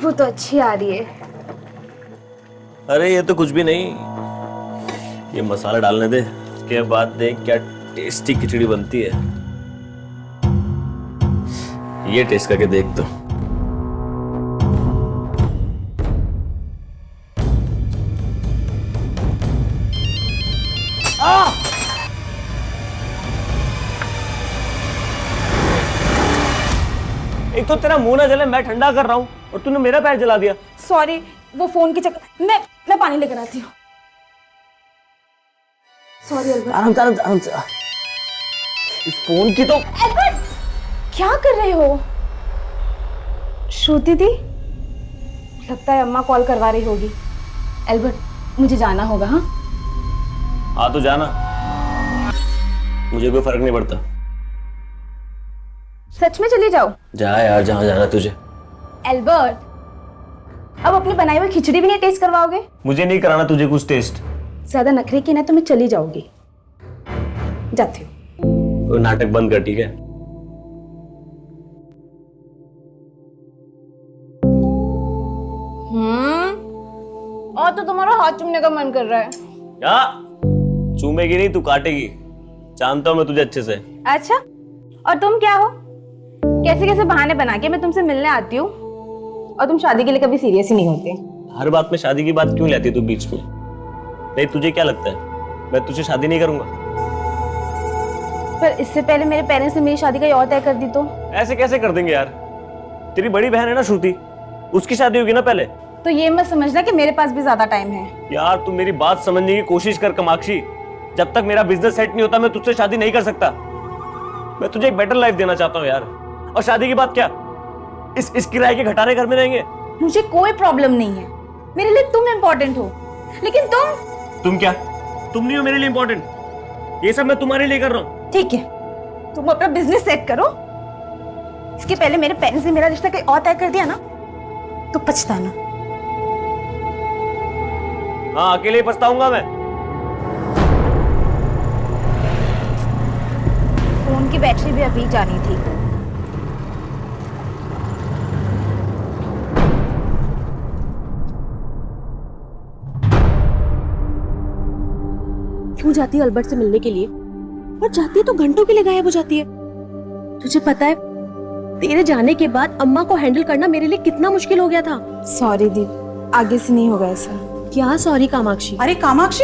खुशबू तो अच्छी आ रही है। अरे ये तो कुछ भी नहीं, ये मसाला डालने दे, उसके बाद देख क्या टेस्टी खिचड़ी बनती है। ये टेस्ट करके देख तो। एक तो तेरा मुंह ना जले, मैं ठंडा कर रहा हूँ और तूने मेरा पैर जला दिया। सॉरी, वो फोन के चक्कर। मैं पानी लेकर आती हूँ। Sorry Albert. आराम से, आराम से, आराम से। इस फोन की तो। अल्बर्ट, क्या कर रहे हो? श्रुति दी, लगता है अम्मा कॉल करवा रही होगी। अल्बर्ट, मुझे जाना होगा। हाँ हाँ तो जाना, मुझे कोई फर्क नहीं पड़ता। सच में चली जाओ। जा यार, जहाँ जाना तुझे। अल्बर्ट, अब अपनी बनाई हुई खिचड़ी भी नहीं टेस्ट करवाओगे? मुझे नहीं कराना तुझे कुछ टेस्ट। ज्यादा नखरे की ना तो मैं चली जाऊंगी। जाती हूँ। तो नाटक बंद कर, ठीक है? और तो तुम्हारा हाथ चूमने का मन कर रहा है। क्या? चूमेगी नहीं, तू काटेगी। जानता हूँ मैं तुझे अच्छे से। अच्छा, और तुम क्या हो? कैसे कैसे बहाने बना के मैं तुमसे मिलने आती हूँ और तुम शादी के लिए कभी सीरियस ही नहीं होते। हर बात में शादी की बात क्यों लाती है तू बीच में? नहीं, तुझे क्या लगता है मैं तुझे शादी नहीं करूंगा? पर इससे पहले मेरे पेरेंट्स ने मेरी शादी का और तय कर दी तो? ऐसे कैसे कर देंगे यार? तेरी बड़ी बहन है ना श्रुति, उसकी शादी होगी ना पहले। तो ये मत समझना कि मेरे पास भी ज्यादा टाइम है। यार तू मेरी बात समझने की कोशिश कर कामाक्षी। जब तक मेरा बिजनेस सेट नहीं होता मैं तुझसे शादी नहीं कर सकता। मैं तुझे एक बेटर लाइफ देना चाहता हूँ यार। और शादी की बात क्या, इस किराए के घटाने घर में रहेंगे। मुझे कोई प्रॉब्लम नहीं है, मेरे लिए तुम इम्पोर्टेंट हो। लेकिन तुम क्या? तुम नहीं हो मेरे लिए इम्पोर्टेंट। ये सब मैं तुम्हारे लिए कर रहा हूँ। ठीक है, तुम अपना बिजनेस सेट करो। इसके पहले मेरे पेरेंट्स ने मेरा रिश्ता कहीं और तय कर दिया ना तो पछताना। हाँ, अकेले ही पछताऊंगा मैं। फोन की बैटरी भी अभी जानी थी। क्यों जाती है अल्बर्ट से मिलने के लिए? और जाती है तो घंटों के लिए गायब हो जाती है। तुझे पता है तेरे जाने के बाद अम्मा को हैंडल करना मेरे लिए कितना मुश्किल हो गया था। सॉरी दीप, आगे से नहीं होगा ऐसा। क्या सॉरी कामाक्षी? अरे कामाक्षी,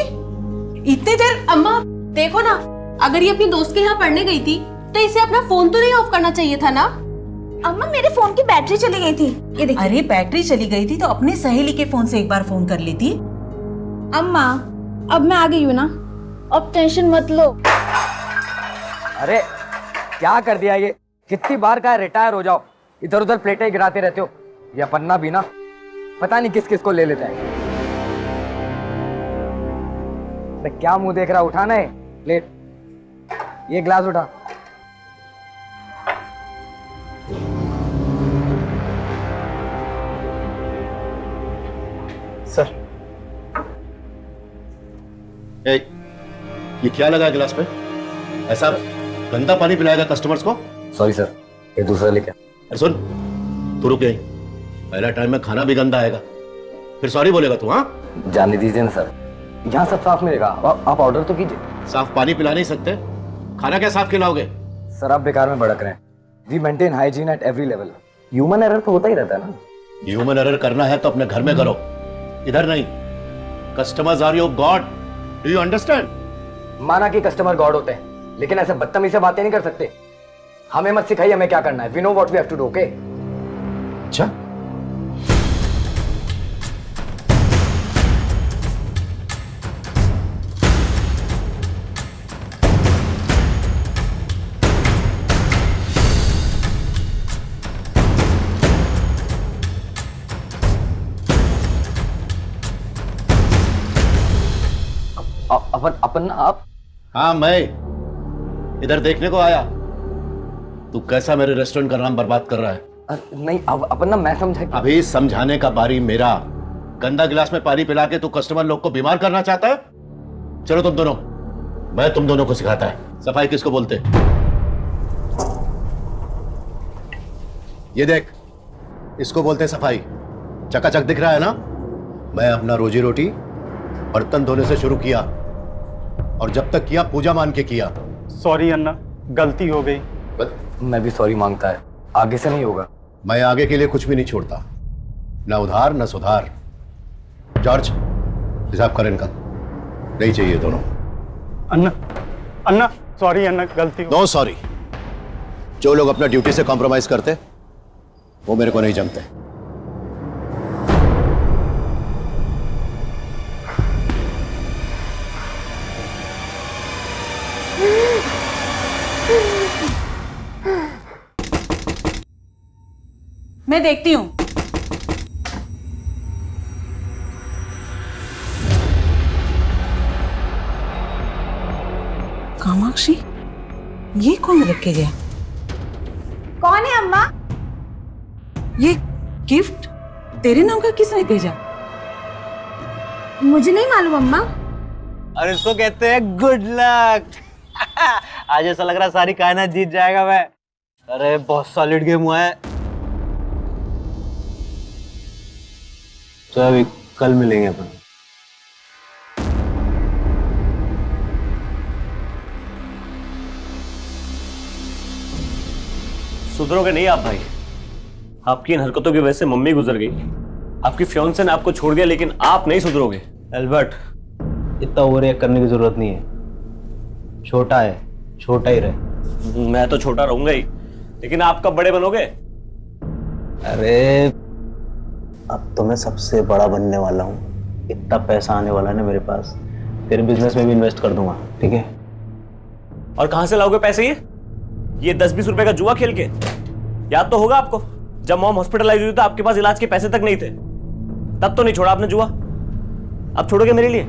इतने देर। अम्मा देखो ना, अगर ये अपनी दोस्त के यहाँ पढ़ने गई थी तो इसे अपना फोन तो नहीं ऑफ करना चाहिए था ना? अम्मा, मेरे फोन की बैटरी चली गई थी। ये देखिए। अरे बैटरी चली गई थी तो अपने सहेली के फोन से एक बार फोन कर लेती। अम्मा, अब मैं आ गई हूँ ना, अब टेंशन मत लो। अरे क्या कर दिया ये? कितनी बार कहा रिटायर हो जाओ, इधर उधर प्लेटें गिराते रहते हो। ये पन्ना भी ना पता नहीं किस किस को ले लेता है। क्या मुंह देख रहा, उठाना है प्लेट। ये ग्लास उठा। सर, ये क्या लगा गिलास पे? ऐसा गंदा पानी पिलाएगा कस्टमर्स को? सॉरी सर, ये दूसरा लेके। अरे सुन, तू रुक यहीं। पहला टाइम में खाना भी गंदा आएगा, फिर सॉरी बोलेगा तू? हाँ, जाने दीजिए ना सर, यहाँ सब साफ मिलेगा। आप ऑर्डर तो कीजिए। साफ पानी पिला नहीं सकते, खाना क्या साफ खिलाओगे? सर आप बेकार में भड़क रहे हैं। We maintain hygiene at every level. Human error तो होता ही रहता है ना। ह्यूमन एरर करना है तो अपने घर में करो, इधर नहीं। Customers are your god, do you understand? माना कि कस्टमर गॉड होते हैं, लेकिन ऐसे बदतमीजी से बातें नहीं कर सकते। हमें मत सिखाइए हमें क्या करना है। We know what we have to do, okay? अच्छा, अपन आप? हाँ मैं इधर देखने को आया। तू कैसा मेरे रेस्टोरेंट का नाम बर्बाद कर रहा है? नहीं अपन ना, मैं समझा कि... अभी समझाने का बारी मेरा। गंदा गिलास में पानी पिला के तू कस्टमर लोग को बीमार करना चाहता है? चलो तुम दोनों, मैं तुम दोनों को सिखाता है सफाई किसको बोलते। ये देख, इसको बोलते हैं सफाई। चकाचक दिख रहा है ना? मैं अपना रोजी रोटी बर्तन धोने से शुरू किया, और जब तक किया पूजा मान के किया। सॉरी अन्ना, गलती हो गई। मैं भी सॉरी मांगता है, आगे से नहीं होगा। मैं आगे के लिए कुछ भी नहीं छोड़ता, ना उधार ना सुधार। जॉर्ज, हिसाब कर इनका, नहीं चाहिए दोनों। अन्ना, अन्ना सॉरी अन्ना, गलती हो। No sorry. जो लोग अपना ड्यूटी से कॉम्प्रोमाइज करते वो मेरे को नहीं जमते। मैं देखती हूँ। कामाक्षी, ये कौन रख के गया? कौन है अम्मा? ये गिफ्ट तेरे नाम का किसने भेजा? मुझे नहीं मालूम अम्मा। और इसको कहते हैं गुड लक। आज ऐसा लग रहा सारी कायनात जीत जाएगा मैं। अरे बहुत सॉलिड गेम हुआ है। तो अभी कल मिलेंगे अपन। सुधरोगे नहीं आप भाई। आपकी इन हरकतों की वजह से मम्मी गुजर गई, आपकी फियांसे ने आपको छोड़ दिया, लेकिन आप नहीं सुधरोगे। एल्बर्ट, इतना ओवररिएक्ट करने की जरूरत नहीं है। छोटा है, छोटा ही रहे। मैं तो छोटा रहूंगा ही, लेकिन आप कब बड़े बनोगे? अरे अब तो मैं सबसे बड़ा बनने वाला हूँ। इतना पैसा आने वाला है ना मेरे पास, तेरे बिजनेस में भी इन्वेस्ट कर दूंगा, ठीक है? और कहां से लाओगे पैसे? ये 10-20 रुपए का जुआ खेल के? याद तो होगा आपको, जब मॉम हॉस्पिटलाइज हुई तो आपके पास इलाज के पैसे तक नहीं थे, तब तो नहीं छोड़ा आपने जुआ। अब छोड़ोगे मेरे लिए?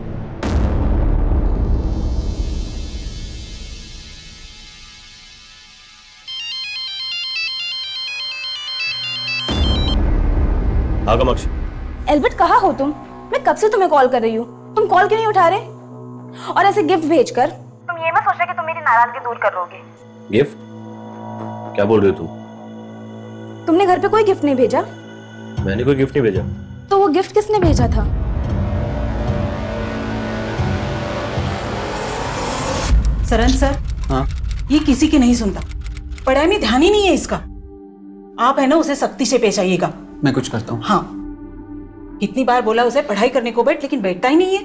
हाँ कामाक्षी। एल्बर्ट कहाँ हो तुम? मैं कब से तुम्हें कॉल कर रही हूँ, तुम कॉल क्यों नहीं उठा रहे? और ऐसे गिफ्ट भेजकर तुम ये मत सोचना कि तुम मेरी नाराजगी दूर कर लोगे। गिफ्ट? क्या बोल रही हो तुम? तुमने घर पे कोई गिफ्ट नहीं भेजा? मैंने कोई गिफ्ट नहीं भेजा। तो वो गिफ्ट किसने भेजा था? सरन सर, हाँ? ये किसी की नहीं सुनता, पढ़ाई में ध्यान ही नहीं है इसका। आप है ना, उसे सख्ती से पेश आइएगा। मैं कुछ करता हूँ। हाँ, कितनी बार बोला उसे पढ़ाई करने को बैठ, लेकिन बैठता ही नहीं है।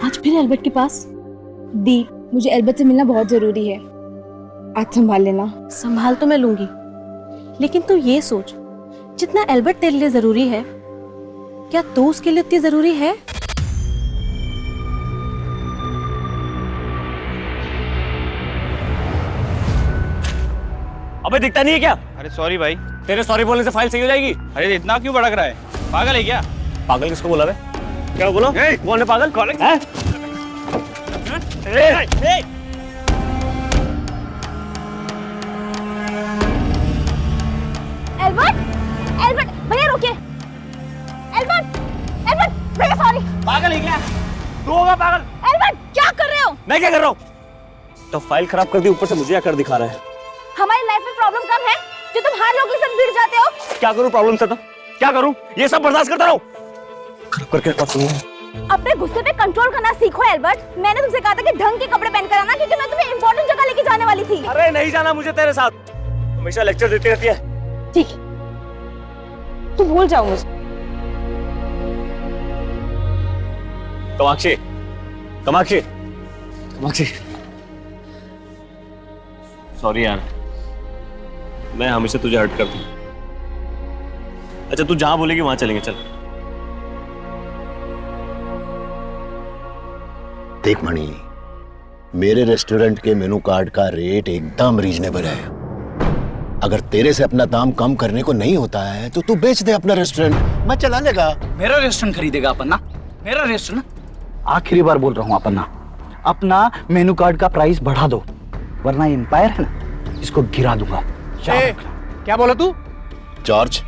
आज फिर एल्बर्ट के पास? दी, मुझे एल्बर्ट से मिलना बहुत जरूरी है, आज संभाल लेना। संभाल तो मैं लूंगी, लेकिन तू ये सोच, जितना एल्बर्ट तेरे लिए जरूरी है, क्या तू उसके लिए उतनी जरूरी है? अबे दिखता नहीं है क्या? अरे सॉरी भाई। तेरे सॉरी बोलने से फाइल सही हो जाएगी? अरे इतना क्यों भड़क रहा है? पागल है क्या? पागल किसको बोला बे? क्या बोला? कौन है पागल? हैं? एल्बर्ट, एल्बर्ट भैया रुकिए। एल्बर्ट, एल्बर्ट भैया सॉरी। पागल है क्या? तू होगा पागल? एल्बर्ट क्या कर रहे हो? मैं क्या कर रहा हूँ? तो फाइल खराब कर दी, ऊपर से मुझे आकर दिखा रहा है। हमारी लाइफ में प्रॉब्लम कब है जो तुम हर लोगों के साथ भिड़ जाते हो? क्या करूं प्रॉब्लम से? तो क्या करूं? ये सब बर्दाश्त करता रहूं? खराब करके रखा तुमने। अपने गुस्से पे कंट्रोल करना सीखो एल्बर्ट। मैंने तुमसे कहा था कि ढंग के कपड़े पहनकर आना, क्योंकि मैं तुम्हें इंपॉर्टेंट जगह लेके जाने वाली थी। अरे नहीं जाना मुझे तेरे साथ, हमेशा लेक्चर देती रहती है। ठीक, तू भूल जाओ मुझे। कामाक्षी, कामाक्षी, कामाक्षी, सॉरी यार, मैं हमेशा तुझे हर्ट करता हूं। अच्छा तू जहां बोलेगी वहां चलेंगे, चल। देख मणि, मेरे रेस्टोरेंट के मेनू कार्ड का रेट एकदम रीजनेबल है। अगर तेरे से अपना दाम कम करने को नहीं होता है तो तू बेच दे अपना रेस्टोरेंट, मैं चला लेगा। मेरा रेस्टोरेंट खरीदेगा अपना? मेरा रेस्टोरेंट? आखिरी बार बोल रहा हूँ अपना, अपना मेनू कार्ड का प्राइस बढ़ा दो, वरना एम्पायर है ना, इसको गिरा दूंगा। क्या बोला तू? जॉर्ज,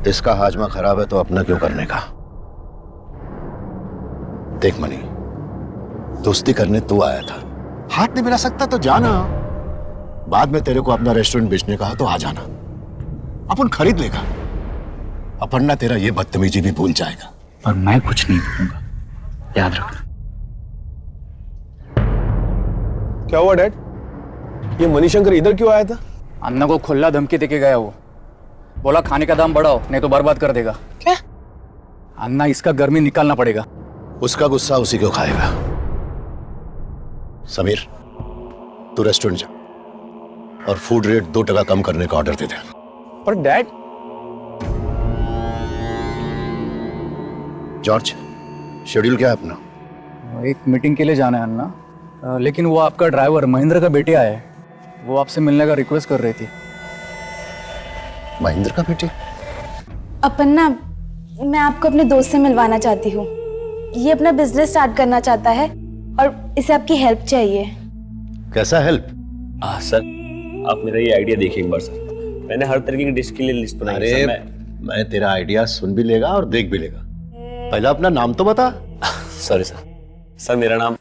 इसका हाजमा खराब है तो अपना क्यों करने का? देख मणि, दोस्ती करने तू आया था, हाथ नहीं मिला सकता तो जाना। बाद में तेरे को अपना रेस्टोरेंट बेचने का तो आ जाना, अपन खरीद लेगा। अपर्णा तेरा ये बदतमीजी भी भूल जाएगा। पर मैं कुछ नहीं भूलूंगा, याद रखना। क्या हुआ डैड? ये मणिशंकर इधर क्यों आया था? अन्ना को खुला धमकी देके गया वो, बोला खाने का दाम बढ़ाओ नहीं तो बर्बाद कर देगा। क्या? अन्ना इसका गर्मी निकालना पड़ेगा। उसका गुस्सा उसी को खाएगा। समीर, तू रेस्टोरेंट जा और फूड रेट 2% कम करने का ऑर्डर दे दे। पर डैड, जॉर्ज, शेड्यूल क्या है अपना? एक मीटिंग के लिए जाना है अन्ना, लेकिन वो आपका ड्राइवर महेंद्र का बेटे आया है, वो आपसे मिलने का रिक्वेस्ट कर रही थी। महेंद्र का बेटे? अपर्णा, मैं आपको अपने दोस्त से मिलवाना चाहती हूँ। ये अपना बिजनेस स्टार्ट करना चाहता है और इसे आपकी हेल्प चाहिए। कैसा हेल्प? सर, आप मेरा ये आइडिया देखिए एक बार सर। मैंने हर तरीके की डिश के लिए लिस्ट बनाई है अरे सर। मैं तेरा आइडिया सुन भी लेगा और देख भी लेगा। पहले अपना नाम तो बता। Sorry sir. सर मेरा नाम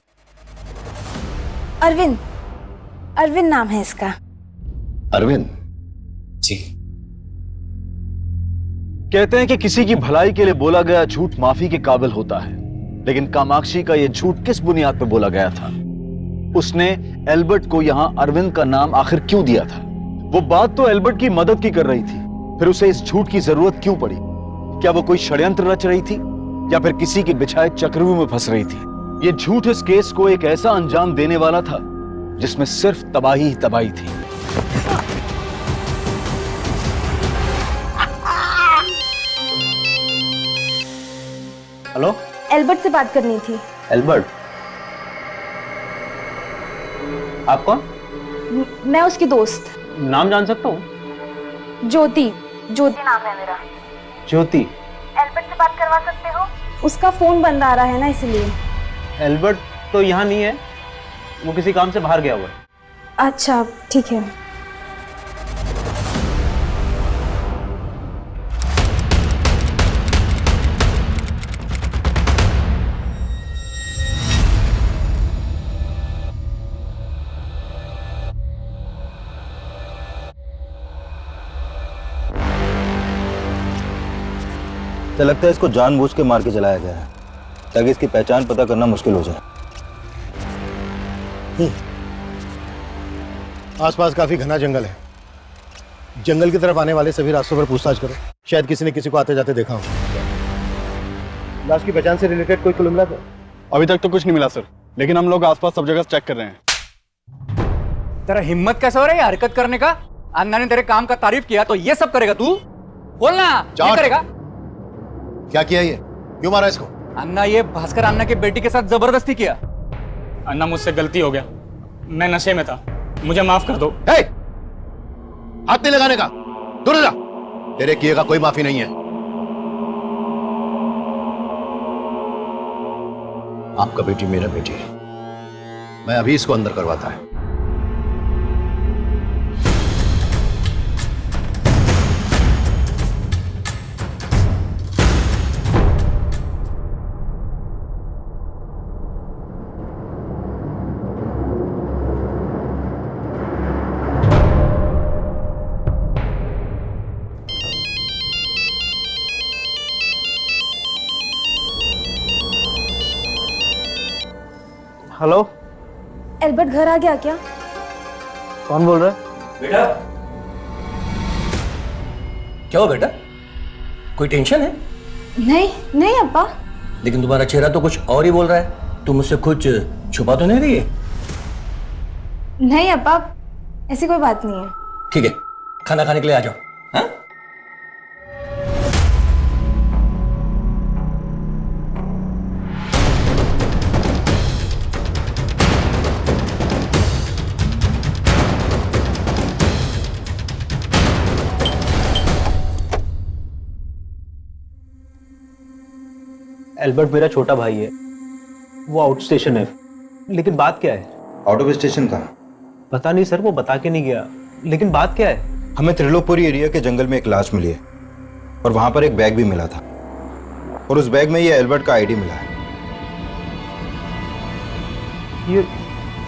अरविंद, अरविंद नाम है इसका। अरविंद जी। कहते हैं कि किसी की भलाई के लिए बोला गया झूठ माफी के काबिल होता है, लेकिन कामाक्षी का यह झूठ किस बुनियाद पर बोला गया था? उसने एल्बर्ट को यहां अरविंद का नाम आखिर क्यों दिया था? वो बात तो एल्बर्ट की मदद की कर रही थी, फिर उसे इस झूठ की जरूरत क्यों पड़ी? क्या वो कोई षड्यंत्र रच रही थी या फिर किसी के बिछाए चक्रव्यूह में फंस रही थी? ये झूठ इस केस को एक ऐसा अंजाम देने वाला था जिसमें सिर्फ तबाही ही तबाही थी। हेलो, एल्बर्ट से बात करनी थी। एल्बर्ट? आप कौन? मैं उसकी दोस्त नाम जान सकता हूँ? ज्योति। ज्योति नाम है मेरा। ज्योति? एल्बर्ट से बात करवा सकते हो? उसका फोन बंद आ रहा है ना, इसलिए। एल्बर्ट तो यहाँ नहीं है, वो किसी काम से बाहर गया हुआ है। अच्छा ठीक है। तो लगता है इसको जानबूझ के मार के चलाया गया है ताकि इसकी पहचान पता करना मुश्किल हो जाए। आसपास काफी घना जंगल है। जंगल की तरफ आने वाले सभी रास्तों पर पूछताछ करो, शायद किसी ने किसी को आते जाते देखा हो। लाश की पहचान से रिलेटेड कोई क्लू मिला था? अभी तक तो कुछ नहीं मिला सर, लेकिन हम लोग आसपास सब जगह चेक कर रहे हैं। तेरा हिम्मत कैसे हो रहा है ये हरकत करने का? अन्ना ने तेरे काम का तारीफ किया तो ये सब करेगा तू? बोलना, ये करेगा? क्या किया ये? क्यों मारा इसको? अन्ना, ये भास्कर अन्ना की बेटी के साथ जबरदस्ती किया। अन्ना, मुझसे गलती हो गया, मैं नशे में था, मुझे माफ कर दो। हाथ नहीं लगाने का, दूर जा। तेरे किए का कोई माफी नहीं है। आपका बेटी मेरा बेटी है, मैं अभी इसको अंदर करवाता है। हेलो, एल्बर्ट घर आ गया क्या? कौन बोल रहा है? बेटा, क्या हो बेटा? कोई टेंशन है? नहीं नहीं अब्बा। लेकिन तुम्हारा चेहरा तो कुछ और ही बोल रहा है। तुम मुझसे कुछ छुपा तो नहीं रही है? नहीं अब्बा, ऐसी कोई बात नहीं है। ठीक है, खाना खाने के लिए आ जाओ। हाँ? एल्बर्ट मेरा छोटा भाई है, वो आउट स्टेशन है। लेकिन बात क्या है? आउट ऑफ स्टेशन कहाँ? पता नहीं सर, वो बता के नहीं गया। लेकिन बात क्या है? हमें त्रिलोकपुरी एरिया के जंगल में एक लाश मिली है और वहां पर एक बैग भी मिला था और उस बैग में ये एल्बर्ट का आईडी मिला है। ये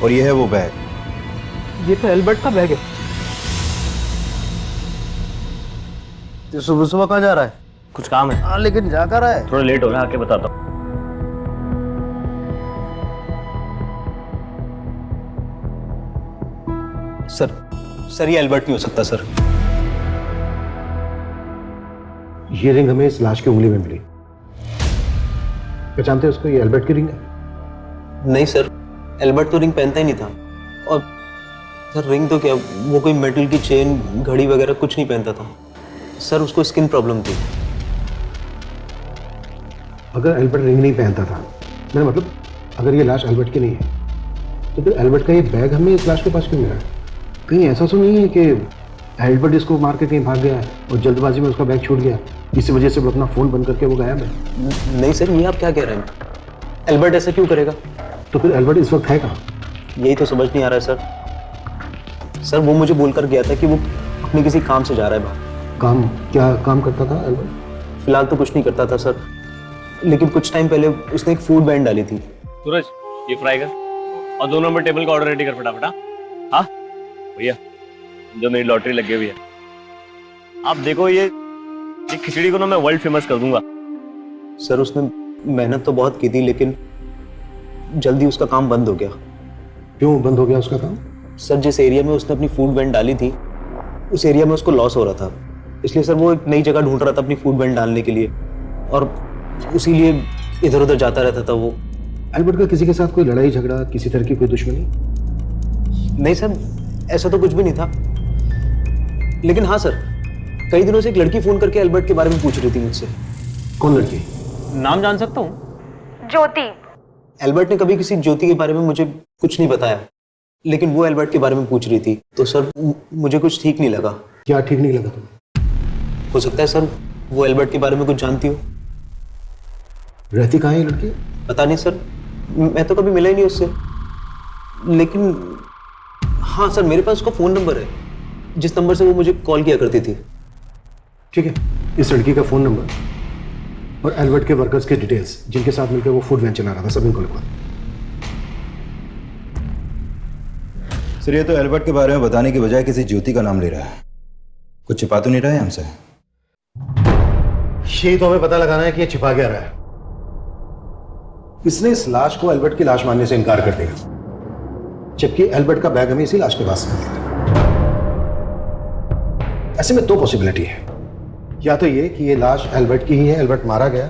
और ये है वो बैग ये तो एल्बर्ट का बैग है। तो सुबह सुबह कहाँ जा रहा है? कुछ काम है। हाँ लेकिन जा कर रहा है। थोड़ा लेट हो गया, आके बताता हूँ। सर ये एल्बर्ट नहीं हो सकता सर। ये रिंग हमें इस लाश की उंगली में मिली। पहचानते हो उसको? ये एल्बर्ट की रिंग है। नहीं सर, एल्बर्ट तो रिंग पहनता ही नहीं था। और सर रिंग तो क्या, वो कोई मेटल की चेन घड़ी वगैरह कुछ नहीं पहनता था सर। उसको स्किन प्रॉब्लम थी। अगर एल्बर्ट रिंग नहीं पहनता था, मेरा मतलब अगर ये लाश एल्बर्ट की नहीं है, तो फिर एल्बर्ट का ये बैग हमें इस लाश के पास क्यों मिला? कहीं ऐसा तो नहीं है कि एल्बर्ट इसको मार के कहीं भाग गया है और जल्दबाजी में उसका बैग छूट गया, इसी वजह से वो अपना फोन बंद करके वो गायब है? नहीं सर, ये आप क्या कह रहे हैं? एल्बर्ट ऐसा क्यों करेगा? तो फिर एल्बर्ट इस वक्त है कहाँ? यही तो समझ नहीं आ रहा है सर। वो मुझे बोलकर गया था कि वो अपने किसी काम से जा रहा है बाहर। काम? क्या काम करता था एल्बर्ट? फिलहाल तो कुछ नहीं करता था सर, लेकिन कुछ टाइम पहले उसने एक फूड बैंड डाली थी। सूरज, ये फ्राई कर और 2 नंबर टेबल का ऑर्डर रेडी कर फटाफट। हाँ भैया, जो मेरी लॉटरी लगी हुई है, आप देखो ये खिचड़ी को ना मैं वर्ल्ड फेमस कर दूंगा। सर उसने मेहनत तो बहुत की थी, लेकिन जल्दी उसका काम बंद हो गया। क्यों बंद हो गया उसका काम? सर जिस एरिया में उसने अपनी फूड वैन डाली थी, उस एरिया में उसको लॉस हो रहा था, इसलिए सर वो एक नई जगह ढूंढ रहा था अपनी फूड वैन डालने के लिए, और उसी लिए इधर उधर जाता रहता था वो। एल्बर्ट का किसी के साथ कोई लड़ाई झगड़ा, किसी तरह की कोई दुश्मनी? नहीं सर, ऐसा तो कुछ भी नहीं था। लेकिन हाँ सर, कई दिनों से एक लड़की फोन करके एल्बर्ट के बारे में पूछ रही थी मुझसे। कौन लड़की? नाम जान सकता हूँ? ज्योति। एल्बर्ट ने कभी किसी ज्योति के बारे में मुझे कुछ नहीं बताया, लेकिन वो एल्बर्ट के बारे में पूछ रही थी, तो सर मुझे कुछ ठीक नहीं लगा। क्या ठीक नहीं लगा तुम्हें? हो सकता है सर वो एल्बर्ट के बारे में कुछ जानती हो। रहती कहाँ है ये लड़की? पता नहीं सर, मैं तो कभी मिला ही नहीं उससे। लेकिन हाँ सर, मेरे पास उसका फोन नंबर है, जिस नंबर से वो मुझे कॉल किया करती थी। ठीक है, इस लड़की का फोन नंबर और एल्बर्ट के वर्कर्स के डिटेल्स, जिनके साथ मिलकर वो फूड वैन चला रहा था, सब इनको लिखवा। सर ये तो एल्बर्ट के बारे में बताने की बजाय किसी ज्योति का नाम ले रहा है। कुछ छिपा तो नहीं रहा है हमसे? यही तो हमें पता लगाना है कि ये छिपा क्या रहा है। इसने इस लाश को एल्बर्ट की लाश मानने से इनकार कर दिया, जबकि एल्बर्ट का बैग हमें इसी लाश के पास मिला। ऐसे में 2 पॉसिबिलिटी है। या तो ये कि ये लाश एल्बर्ट की ही है, एल्बर्ट मारा गया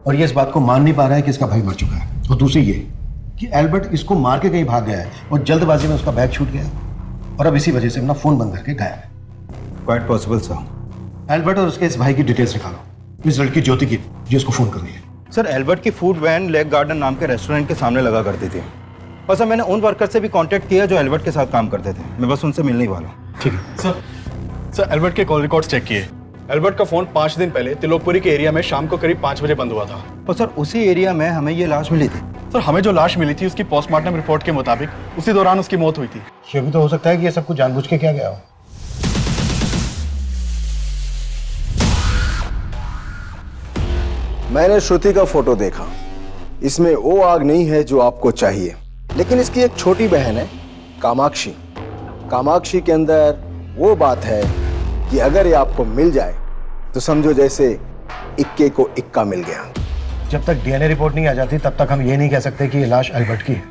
और ये इस बात को मान नहीं पा रहा है कि इसका भाई मर चुका है, और दूसरी ये कि एल्बर्ट इसको मार के कहीं भाग गया है और जल्दबाजी में उसका बैग छूट गया और अब इसी वजह से अपना फोन बंद करके गायब है। Quite possible sir. एल्बर्ट और उसके इस भाई की डिटेल्स निकालो, इस लड़की ज्योति की जो उसको फोन कर रही है। सर एल्बर्ट की फूड वैन लेक गार्डन नाम के रेस्टोरेंट के सामने लगा करती थी, और सर मैंने उन वर्कर से भी कांटेक्ट किया जो एल्बर्ट के साथ काम करते थे। मैं बस उनसे मिलने ही वाला हूँ। ठीक है सर एल्बर्ट के कॉल रिकॉर्ड्स चेक किए। एल्बर्ट का फोन 5 दिन पहले तिलोकपुरी के एरिया में शाम को करीब 5 बजे बंद हुआ था। और सर उसी एरिया में हमें ये लाश मिली थी। सर हमें जो लाश मिली थी उसकी पोस्टमार्टम रिपोर्ट के मुताबिक उसी दौरान उसकी मौत हुई थी। ये भी तो हो सकता है कि ये सब कुछ जानबूझ के किया गया हो। मैंने श्रुति का फोटो देखा, इसमें वो आग नहीं है जो आपको चाहिए, लेकिन इसकी एक छोटी बहन है कामाक्षी। कामाक्षी के अंदर वो बात है कि अगर ये आपको मिल जाए तो समझो जैसे इक्के को इक्का मिल गया। जब तक डीएनए रिपोर्ट नहीं आ जाती तब तक हम ये नहीं कह सकते कि ये लाश एल्बर्ट की है।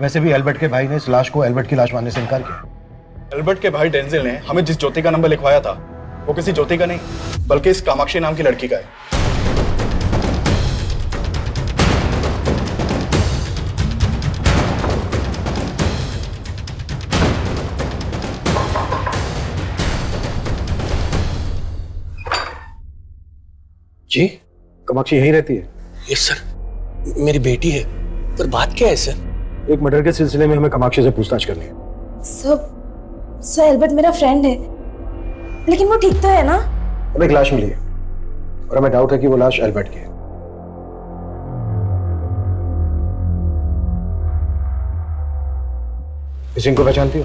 वैसे भी एल्बर्ट के भाई ने इस लाश को एल्बर्ट की लाश मानने से इनकार किया। एल्बर्ट के भाई डेंजिल ने हमें जिस ज्योति का नंबर लिखवाया था वो किसी ज्योति का नहीं बल्कि इस कामाक्षी नाम की लड़की का है। जी, कामाक्षी यहीं रहती है? यस सर, मेरी बेटी है, पर बात क्या है सर? एक मर्डर के सिलसिले में हमें कामाक्षी से पूछताछ करनी है। सर एल्बर्ट मेरा फ्रेंड है, लेकिन वो ठीक तो है ना? हमें एक लाश मिली है और हमें डाउट है कि वो लाश एल्बर्ट की है। इस इनको पहचानती हो?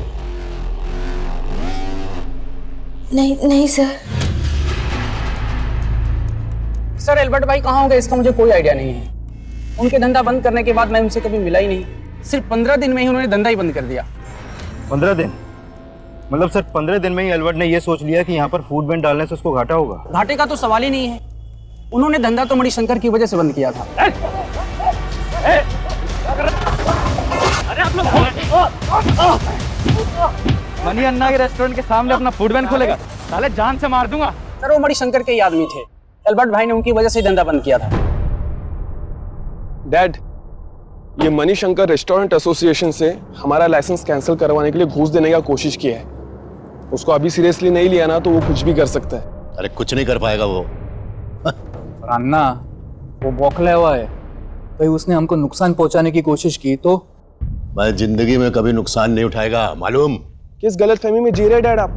नहीं सर। सर एल्बर्ट भाई कहाँ होंगे इसका मुझे कोई आइडिया नहीं है। उनके धंधा बंद करने के बाद मैं उनसे कभी मिला ही नहीं। सिर्फ 15 दिन में ही उन्होंने धंधा ही बंद कर दिया। 15 दिन? मतलब सर 15 दिन में ही एल्बर्ट ने ये सोच लिया कि यहाँ पर फूड वैन डालने से उसको घाटा होगा? घाटे का तो सवाल ही नहीं है। उन्होंने धंधा तो मणिशंकर की वजह से बंद किया था। मनी अन्ना के रेस्टोरेंट के सामने अपना फूड वैन खोलेगा? साले जान से मार दूंगा। सर वो मणिशंकर के ही आदमी थे। एल्बर्ट भाई ने उनकी वजह से धंधा बंद किया था। डैड, ये मणिशंकर रेस्टोरेंट एसोसिएशन से हमारा लाइसेंस कैंसिल करवाने के लिए घूस देने का कोशिश किया है। उसको अभी सीरियसली नहीं लिया ना तो वो कुछ भी कर सकता है। अरे कुछ नहीं कर पाएगा वो। अन्ना वो बौखला हुआ है, कहीं उसने हमको नुकसान पहुंचाने की कोशिश की तो? मैं जिंदगी में कभी नुकसान नहीं उठाएगा, मालूम? किस गलतफहमी में जी रहे डैड आप?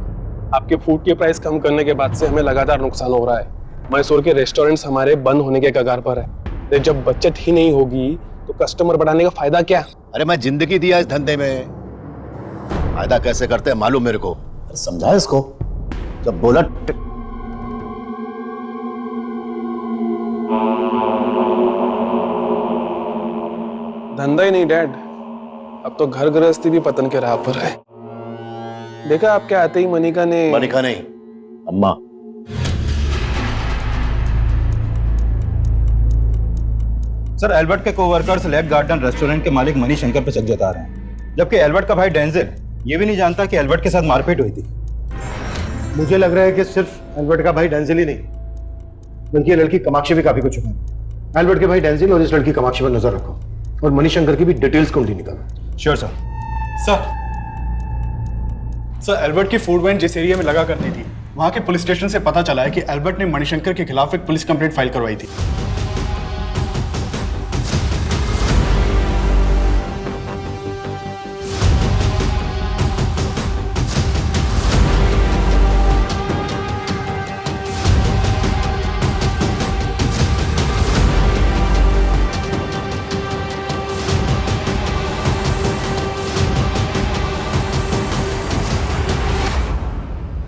आपके फूड के प्राइस कम करने के बाद से हमें लगातार नुकसान हो रहा है। मैसूर के रेस्टोरेंट्स हमारे बंद होने के कगार पर है। तो जब बचत ही नहीं होगी तो कस्टमर बढ़ाने का फायदा क्या? अरे मैं जिंदगी दिया इस धंधे में, फायदा कैसे करते हैं मालूम मेरे को। समझा इसको, जब बोला धंधा ही नहीं डैड, अब तो घर गृहस्थी भी पतन के राह पर है। देखा आपके आते ही मनिका नहीं, अम्मा। सर एल्बर्ट के कोवर्कर्स लेक गार्डन रेस्टोरेंट के मालिक मणिशंकर पर शक जता रहे हैं, जबकि एल्बर्ट का भाई डेंजिल ये भी नहीं जानता कि एल्बर्ट के साथ मारपीट हुई थी। मुझे लग रहा है कि सिर्फ एल्बर्ट का भाई डेंजिल ही नहीं, बल्कि ये लड़की कामाक्षी भी काफी कुछ छुपा है। एल्बर्ट के भाई डेंजिल और इस लड़की कामाक्षी पर नजर रखो और मणिशंकर की भी डिटेल्स को निकालो। Sure sir. सर एल्बर्ट की फूड वैन जिस एरिया में लगा करती थी, वहां के पुलिस स्टेशन से पता चला है कि एल्बर्ट ने मणिशंकर के खिलाफ एक पुलिस कंप्लेंट फाइल करवाई थी।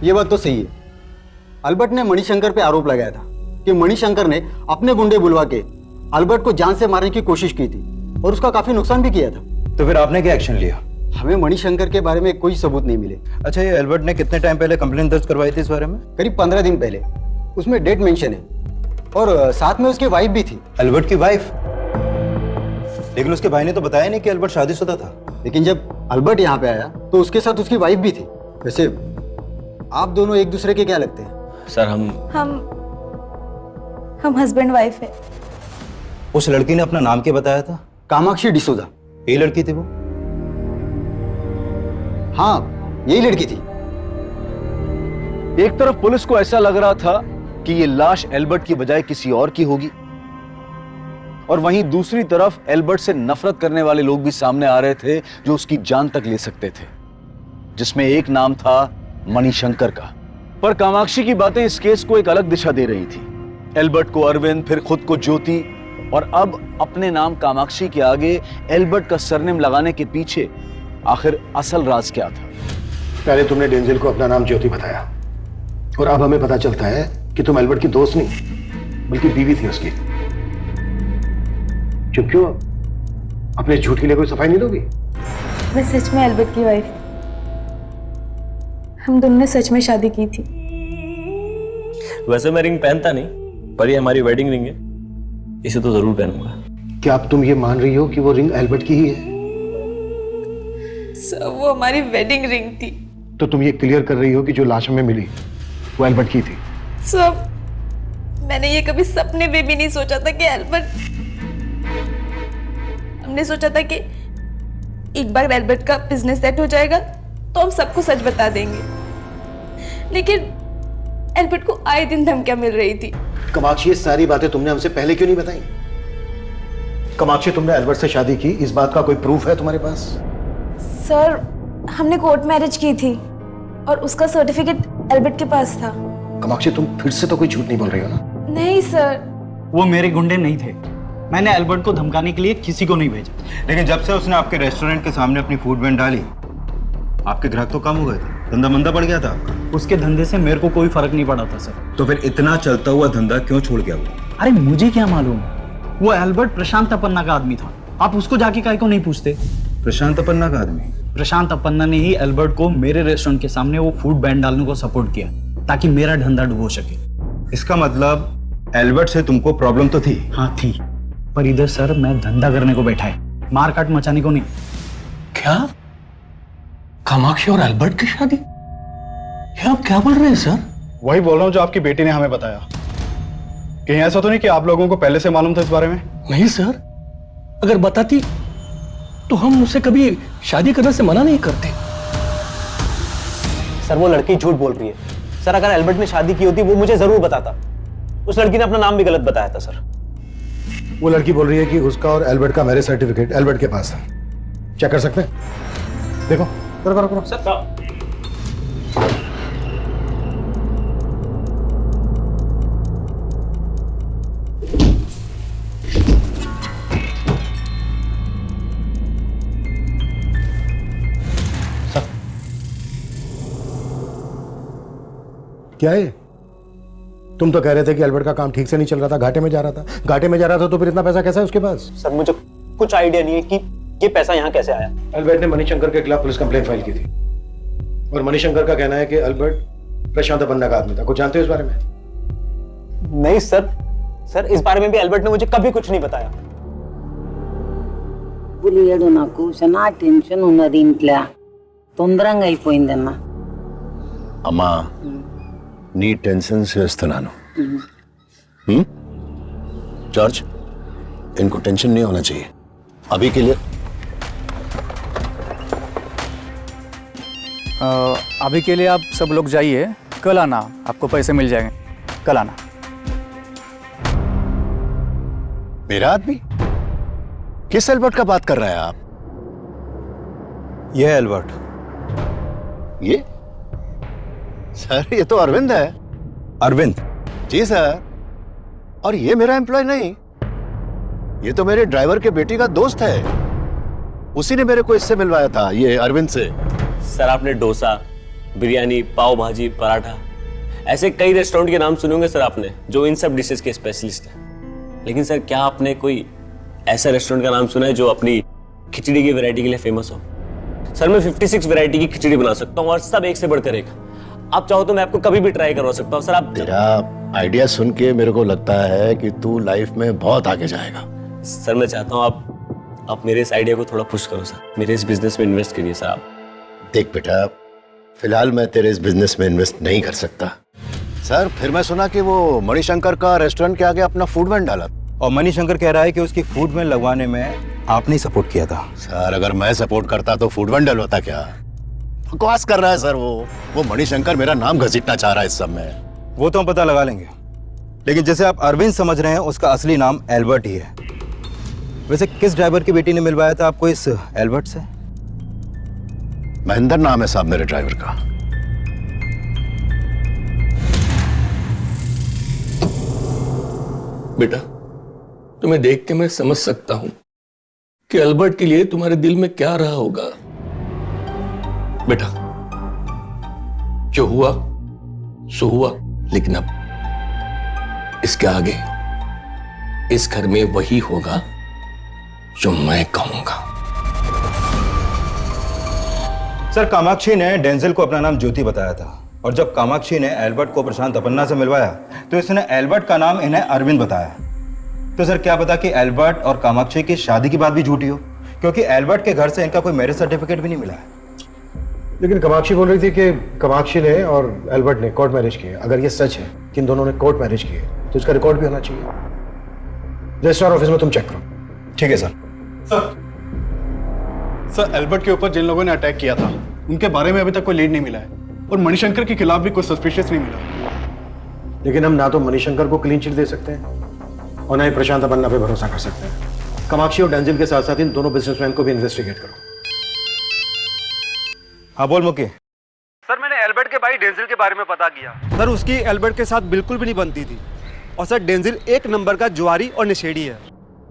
ये बात तो सही है। अल्बर्ट ने मणिशंकर पे आरोप लगाया था कि मणिशंकर ने अपने गुंडे बुलवा के अल्बर्ट को जान से मारने की कोशिश की थी और उसका काफी नुकसान भी किया था। तो फिर आपने क्या एक्शन लिया? हमें मणिशंकर के बारे में कोई सबूत नहीं मिले। अच्छा, ये एल्बर्ट ने कितने टाइम पहले कंप्लेंट दर्ज करवाई थी इस बारे में? करीब 15 दिन पहले। उसमें डेट मेंशन है और साथ में उसकी वाइफ भी थी। एल्बर्ट की वाइफ? लेकिन उसके भाई ने तो बताया नहीं कि एल्बर्ट शादीशुदा था। लेकिन जब अल्बर्ट यहाँ पे आया तो उसके साथ उसकी वाइफ भी थी। वैसे आप दोनों एक दूसरे के क्या लगते हैं? सर हम हस्बैंड वाइफ है। उस लड़की ने अपना नाम क्या बताया था? कामाक्षी डिसोजा। यही लड़की थी वो? हाँ, यही लड़की थी। एक तरफ पुलिस को ऐसा लग रहा था कि ये लाश एल्बर्ट की बजाय किसी और की होगी, और वहीं दूसरी तरफ एल्बर्ट से नफरत करने वाले लोग भी सामने आ रहे थे जो उसकी जान तक ले सकते थे, जिसमें एक नाम था मणिशंकर का। पर कामाक्षी की बातें इस केस को एक अलग दिशा दे रही थी। एल्बर्ट को अरविंद, फिर खुद को ज्योति, और अब अपने नाम कामाक्षी के आगे एल्बर्ट का सरनेम लगाने के पीछे आखिर असल राज क्या था? पहले तुमने डेंजिल को अपना नाम ज्योति बताया और अब हमें पता चलता है कि तुम एल्बर्ट की दोस्त नहीं बल्कि बीवी थी उसकी। चुप क्यों? अपने झूठ के लिए कोई सफाई नहीं दोगी? मैं सच में एल्बर्ट की वाइफ। हम दोनों ने सच में शादी की थी। वैसे मैं रिंग पहनता नहीं, पर ये हमारी वेडिंग रिंग है, इसे तो जरूर पहनूंगा। क्या अब तुम ये मान रही हो कि वो रिंग एल्बर्ट की ही है? सर, वो हमारी वेडिंग रिंग थी। तो तुम ये क्लियर कर रही हो कि जो लाश हमें मिली वो एल्बर्ट की थी? सर, मैंने ये कभी सपने में भी नहीं सोचा था कि एल्बर्ट। हमने सोचा था कि एक बार एल्बर्ट का बिजनेस सेट हो जाएगा तो हम सबको सच बता देंगे, लेकिन एल्बर्ट को आए दिन धमकियां मिल रही थी। कामाक्षी, ये सारी बातें तुमने हमसे पहले क्यों नहीं बताई? कामाक्षी, तुमने एल्बर्ट से शादी की, इस बात का कोई प्रूफ है तुम्हारे पास? सर, हमने कोर्ट मैरिज की थी और उसका सर्टिफिकेट एल्बर्ट के पास था। कामाक्षी, तुम फिर से तो कोई झूठ नहीं बोल रही हो ना? नहीं सर, वो मेरे गुंडे नहीं थे। मैंने एल्बर्ट को धमकाने के लिए किसी को नहीं भेजा। लेकिन जब से उसने आपके रेस्टोरेंट के सामने अपनी फूड वैन डाली, आपके ग्राहक तो कम हो गए थे, धंधा मंदा पड़ गया था आपका। उसके धंधे से मेरे को कोई फर्क नहीं पड़ा था सर। तो फिर इतना चलता हुआ धंधा क्यों छोड़ गया वो? अरे मुझे क्या मालूम, वो एल्बर्ट प्रशांत तपन्ना का आदमी था। आप उसको जाके काहे को नहीं पूछते? प्रशांत तपन्ना का आदमी? प्रशांत अपन्ना ने ही एल्बर्ट को मेरे रेस्टोरेंट के सामने वो फूड बैन डालने को सपोर्ट किया ताकि मेरा धंधा डूबो सके। इसका मतलब एल्बर्ट से तुमको प्रॉब्लम तो थी? हाँ थी, पर इधर सर मैं धंधा करने को बैठा है, मारकाट मचाने को नहीं। क्या कामाक्षी और एल्बर्ट की शादी? ये आप क्या बोल रहे हैं सर? वही बोल रहा हूँ जो आपकी बेटी ने हमें बताया। कहीं ऐसा तो नहीं कि आप लोगों को पहले से मालूम था इस बारे में? नहीं सर, अगर बताती तो हम उसे कभी शादी करने से मना नहीं करते। सर वो लड़की झूठ बोल रही है सर। अगर एल्बर्ट ने शादी की होती वो मुझे जरूर बताता। उस लड़की ने अपना नाम भी गलत बताया था सर। वो लड़की बोल रही है कि उसका और एल्बर्ट का मैरिज सर्टिफिकेट एल्बर्ट के पास है। चेक कर सकते हैं? देखो करो करो करो। सर क्या है? तुम तो कह रहे थे कि एल्बर्ट का काम ठीक से नहीं चल रहा था, घाटे में जा रहा था। घाटे में जा रहा था तो फिर इतना पैसा कैसा है उसके पास? सर मुझे कुछ आइडिया नहीं है कि ये पैसा यहाँ कैसे आया। एल्बर्ट ने मणिशंकर के खिलाफ पुलिस कंप्लेंट फाइल की थी और मणिशंकर का कहना है कि एल्बर्ट प्रशांत अपन्ना का आदमी था। कुछ जानते हो इस बारे में? नहीं सर, सर इस बारे में भी एल्बर्ट ने मुझे कभी कुछ नहीं बताया। పులియడు నాకు చాలా టెన్షన్ ఉన్నది ఇంట్లో తొందరగా అయిపోయిందన్న అమ్మా నీ టెన్షన్ చేస్తున్నాను जॉर्ज इनको टेंशन नहीं होना चाहिए अभी के लिए। अभी के लिए आप सब लोग जाइए, कल आना, आपको पैसे मिल जाएंगे, कल आना। मेरा आदमी? किस एल्बर्ट का बात कर रहे हैं आप? ये एल्बर्ट। ये सर ये तो अरविंद है। अरविंद? जी सर। और ये मेरा एम्प्लॉय नहीं, ये तो मेरे ड्राइवर के बेटी का दोस्त है। उसी ने मेरे को इससे मिलवाया था, ये अरविंद से। सर आपने डोसा, बिरयानी, पाव भाजी, पराठा ऐसे कई रेस्टोरेंट के नाम सुने होंगे सर आपने, जो इन सब डिशेस के स्पेशलिस्ट हैं। लेकिन सर क्या आपने कोई ऐसा रेस्टोरेंट का नाम सुना है जो अपनी खिचड़ी की वैरायटी के लिए फेमस हो? सर मैं 56 वैरायटी की खिचड़ी बना सकता हूँ और सब एक से बढ़कर एक। आप चाहो तो मैं आपको कभी भी ट्राई करवा सकता हूँ सर। आप तेरा आइडिया सुन के मेरे को लगता है कि तू लाइफ में बहुत आगे जाएगा। सर मैं चाहता हूँ आप मेरे इस आइडिया को थोड़ा पुश करो सर, मेरे इस बिजनेस में इन्वेस्ट करिए सर आप। देख बेटा, फिलहाल मैं तेरे इस बिजनेस में इन्वेस्ट नहीं कर सकता। सर फिर मैं सुना कि वो मणिशंकर का रेस्टोरेंट के आगे अपना फूड वैन डाला और मणिशंकर कह रहा है कि उसकी फूड वैन लगवाने में आपने सपोर्ट किया था। सर अगर मैं सपोर्ट करता तो फूड वैन डलवाता क्या? बकवास कर रहा है सर। वो मणिशंकर मेरा नाम घसीटना चाह रहा है इस सब में। वो तो हम पता लगा लेंगे, लेकिन जैसे आप अरविंद समझ रहे हैं उसका असली नाम एल्बर्ट ही है। वैसे किस ड्राइवर की बेटी ने मिलवाया था आपको इस एल्बर्ट से? महेंद्र नाम है साहब मेरे ड्राइवर का। बेटा तुम्हें देख के मैं समझ सकता हूं कि एल्बर्ट के लिए तुम्हारे दिल में क्या रहा होगा। बेटा जो हुआ सो हुआ, लेकिन अब इसके आगे इस घर में वही होगा जो मैं कहूंगा। सर कामाक्षी ने डेंजल को अपना नाम ज्योति बताया था और जब कामाक्षी ने एल्बर्ट को प्रशांत अपन्ना से मिलवाया तो इसने एल्बर्ट का नाम इन्हें अरविंद बताया। तो सर क्या पता कि एल्बर्ट और कामाक्षी की शादी की बात भी झूठी हो, क्योंकि एल्बर्ट के घर से इनका कोई मैरिज सर्टिफिकेट भी नहीं मिला है। लेकिन कामाक्षी बोल रही थी कि कामाक्षी ने और एल्बर्ट ने कोर्ट मैरिज किए। अगर ये सच है कि इन दोनों ने कोर्ट मैरिज किए तो इसका रिकॉर्ड भी होना चाहिए। रजिस्ट्रार ऑफिस में तुम चेक करो। ठीक है सर। सर एल्बर्ट के ऊपर जिन लोगों ने अटैक किया था उनके बारे में अभी तक कोई लीड नहीं मिला है और मणिशंकर के खिलाफ भी कोई सस्पिशियस नहीं मिला। लेकिन हम ना तो मणिशंकर को क्लीन चिट दे सकते हैं और ना ही प्रशांत अपन्ना पे भरोसा कर सकते हैं। कामाक्षी और डेंजिल के साथ साथ इन दोनों बिजनेसमैन को भी इन्वेस्टिगेट करो। हाँ बोल मुके। सर मैंने एल्बर्ट के भाई डेंजिल के बारे में पता किया। सर उसकी एल्बर्ट के साथ बिल्कुल भी नहीं बनती थी और सर डेंजिल एक नंबर का जुआरी और नशेड़ी है।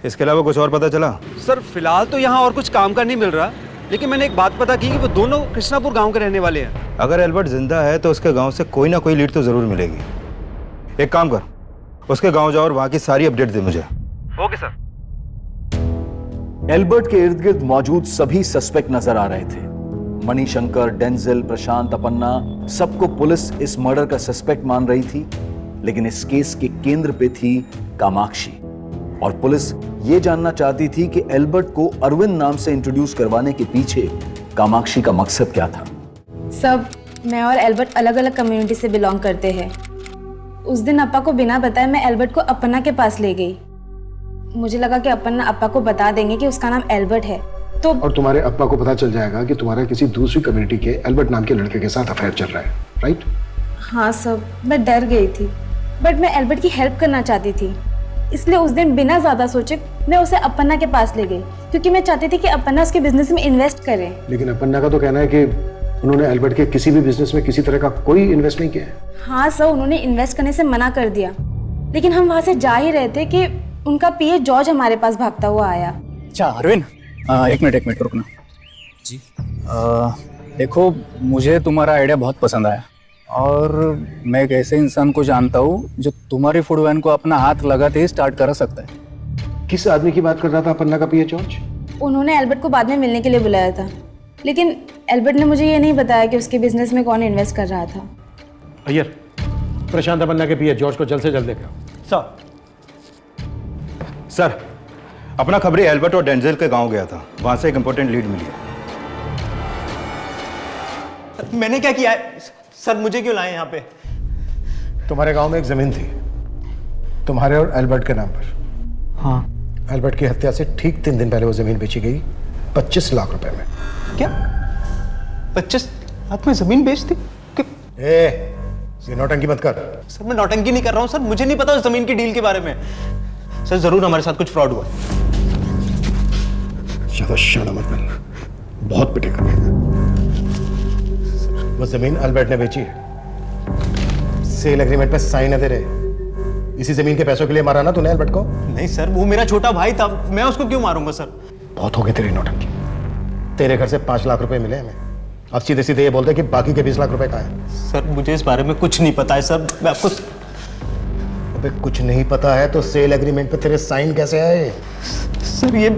इसके अलावा कुछ और पता चला? सर फिलहाल तो यहाँ और कुछ काम का नहीं मिल रहा, लेकिन मैंने एक बात पता की कि वो दोनों कृष्णापुर गांव के रहने वाले हैं। अगर एल्बर्ट जिंदा है तो उसके गांव से कोई ना कोई लीड तो जरूर मिलेगी। एक काम कर, उसके गांव जाओ और वहां की सारी अपडेट दे मुझे। Okay sir. एल्बर्ट के इर्द गिर्द मौजूद सभी सस्पेक्ट नजर आ रहे थे मणिशंकर, डेंजल, प्रशांत, अपन्ना, सबको पुलिस इस मर्डर का सस्पेक्ट मान रही थी, लेकिन इस केस के केंद्र पे थी कामाक्षी। और पुलिस ये जानना चाहती थी कि एल्बर्ट को अरविंद नाम से इंट्रोड्यूस करवाने के पीछे कामाक्षी का मकसद क्या था। सब मैं और एल्बर्ट अलग अलग कम्युनिटी से बिलोंग करते हैं। उस दिन अप्पा को बिना बताए मैं एल्बर्ट को अपन्ना के पास ले गई। मुझे लगा कि अपन्ना अप्पा को बता देंगे कि उसका नाम एल्बर्ट है, तो और तुम्हारे अप्पा को पता चल जाएगा कि तुम्हारा किसी दूसरी कम्युनिटी के एल्बर्ट नाम के लड़के के साथ अफेयर चल रहा है, राइट? हाँ सब, मैं डर गई थी, बट मैं एल्बर्ट की हेल्प करना चाहती थी, इसलिए उस दिन बिना ज्यादा सोचे मैं उसे अपन्ना के पास ले गई, क्योंकि मैं चाहती थी कि अपन्ना उसके बिजनेस में इन्वेस्ट करे। लेकिन अपन्ना का तो कहना है कि उन्होंने एल्बर्ट के किसी भी बिजनेस में किसी तरह का कोई इन्वेस्ट नहीं किया है। हाँ सर, उन्होंने इन्वेस्ट करने से मना कर दिया, लेकिन हम वहाँ से जा ही रहे थे कि उनका पीए जॉर्ज हमारे पास भागता हुआ आया। अच्छा अरविंद, एक मिनट रुकना जी। देखो, मुझे तुम्हारा आइडिया बहुत पसंद आया और मैं एक ऐसे इंसान को जानता हूँ जो तुम्हारी फूड वैन को अपना हाथ लगाते ही स्टार्ट कर सकता है। किस आदमी की बात कर रहा था अपन्ना का पीए जॉर्ज? उन्होंने एल्बर्ट को बाद में मिलने के लिए बुलाया था, लेकिन एल्बर्ट ने मुझे ये नहीं बताया कि उसके बिजनेस में कौन इन्वेस्ट कर रहा था। अय्यर, प्रशांत अपन्ना के पीए जॉर्ज को जल्द से जल्द लेकर आओ। सर, अपना खबरी एल्बर्ट और डेंजल के गांव गया था, वहां से एक इंपॉर्टेंट लीड मिली है। मैंने क्या किया है सर? मुझे क्यों लाए यहाँ पे? तुम्हारे गांव में एक जमीन थी तुम्हारे और एल्बर्ट के नाम पर। हाँ। एल्बर्ट की हत्या से ठीक 3 दिन पहले वो जमीन बेची गई 25 लाख रुपए में। क्या 25 लाख में जमीन बेचती? ये नौटंकी मत कर। सर मैं नौटंकी नहीं कर रहा हूँ सर, मुझे नहीं पता उस जमीन की डील के बारे में। सर जरूर हमारे साथ कुछ फ्रॉड हुआ। ज्यादा शाना मत बनना, बहुत पिटेगा। वो जमीन एल्बर्ट ने बेची है, सेल एग्रीमेंट पे साइन है तेरे। इसी जमीन के पैसों के लिए मारा ना तूने एल्बर्ट को? नहीं सर, वो मेरा छोटा भाई था, मैं उसको क्यों मारूंगा सर? बहुत हो गई तेरी नौटंकी। तेरे घर से 5 लाख रुपए मिले हमें, अब सीधे सीधे ये बोलते कि बाकी के 20 लाख रुपए कहाँ हैं? सर मुझे इस बारे में कुछ नहीं पता है सर, मैं आपको। अबे कुछ नहीं पता है तो सेल एग्रीमेंट पे तेरे साइन कैसे आए? सर ये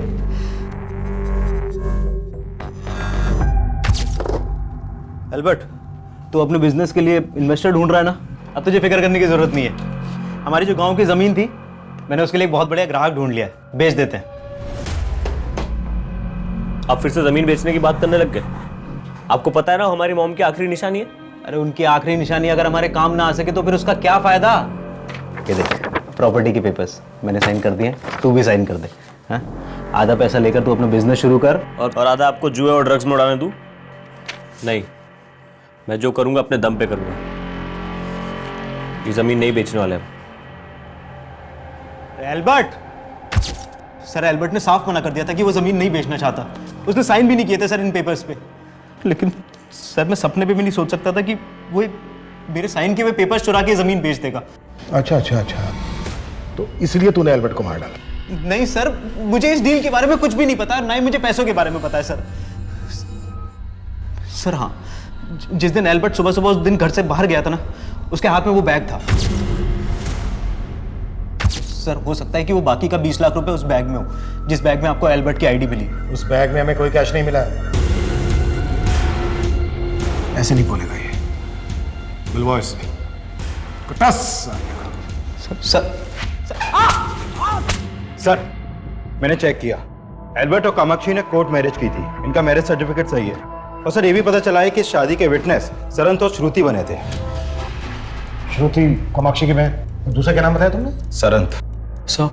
एल्बर्ट, तू अपने बिजनेस के लिए इन्वेस्टर ढूंढ रहा है ना? अब तुझे फिक्र करने की जरूरत नहीं है। हमारी जो गांव की जमीन थी, मैंने उसके लिए एक बहुत बढ़िया ग्राहक ढूंढ लिया है, बेच देते हैं। आप फिर से जमीन बेचने की बात करने लग गए? आपको पता है ना हमारी मॉम की आखिरी निशानी है। अरे उनकी आखिरी निशानी अगर हमारे काम ना आ सके तो फिर उसका क्या फायदा? ये देख, प्रॉपर्टी के पेपर्स मैंने साइन कर दिए, तू भी साइन कर दे। हाँ? आधा पैसा लेकर तू अपना बिजनेस शुरू कर और आधा आपको जुए और ड्रग्स में उड़ाने दूं? नहीं, मैं जो करूंगा अपने दम पे करूंगा। ये जमीन नहीं बेचने वाले हम। एल्बर्ट, सर एल्बर्ट ने साफ मना कर दिया था कि वो जमीन नहीं बेचना चाहता। उसने साइन भी नहीं किए थे सर इन पेपर्स पे। लेकिन सर मैं सपने पे भी नहीं सोच सकता था कि वो मेरे साइन किए हुए पेपर्स चुरा के जमीन बेच देगा। अच्छा, तो इसलिए तूने एल्बर्ट को मार डाला? नहीं सर, मुझे इस डील के बारे में कुछ भी नहीं पता, ना ही मुझे पैसों के बारे में पता है सर। सर हाँ, जिस दिन एल्बर्ट सुबह सुबह उस दिन घर से बाहर गया था ना, उसके हाथ में वो बैग था। सर हो सकता है कि वो बाकी का 20 लाख रुपए उस बैग में हो, जिस बैग में आपको एल्बर्ट की आईडी मिली। उस बैग में हमें कोई कैश नहीं मिला है। ऐसे नहीं बोलेगा ये। बुलवाओ इससे। सर, मैंने चेक किया, एल्बर्ट और कामाक्षी ने कोर्ट मैरिज की थी। इनका मैरिज सर्टिफिकेट सही है। और सर ये भी पता चला है कि शादी के विटनेस सरंत और श्रुति बने थे। श्रुति कामाक्षी की बहन, दूसरा क्या नाम बताया तुमने? सरंत। सर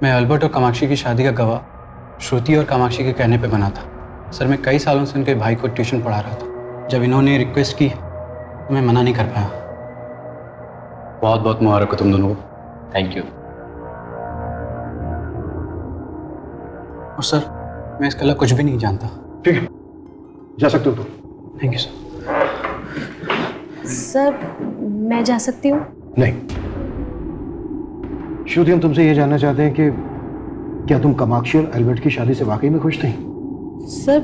मैं एल्बर्ट और कामाक्षी की शादी का गवाह श्रुति और कामाक्षी के कहने पे बना था। सर मैं कई सालों से उनके भाई को ट्यूशन पढ़ा रहा था। जब इन्होंने रिक्वेस्ट की तो मैं मना नहीं कर पाया। बहुत बहुत मुबारक हो तुम दोनों को। Thank you. और सर मैं इसके अलावा कुछ भी नहीं जानता। ठीक है, जा सकते हो तुम। Thank you sir. सर मैं जा सकती हूँ? नहीं, श्रुति हम तुमसे ये जानना चाहते हैं कि क्या तुम कामाक्षी और एल्बर्ट की शादी से वाकई में खुश थी? सर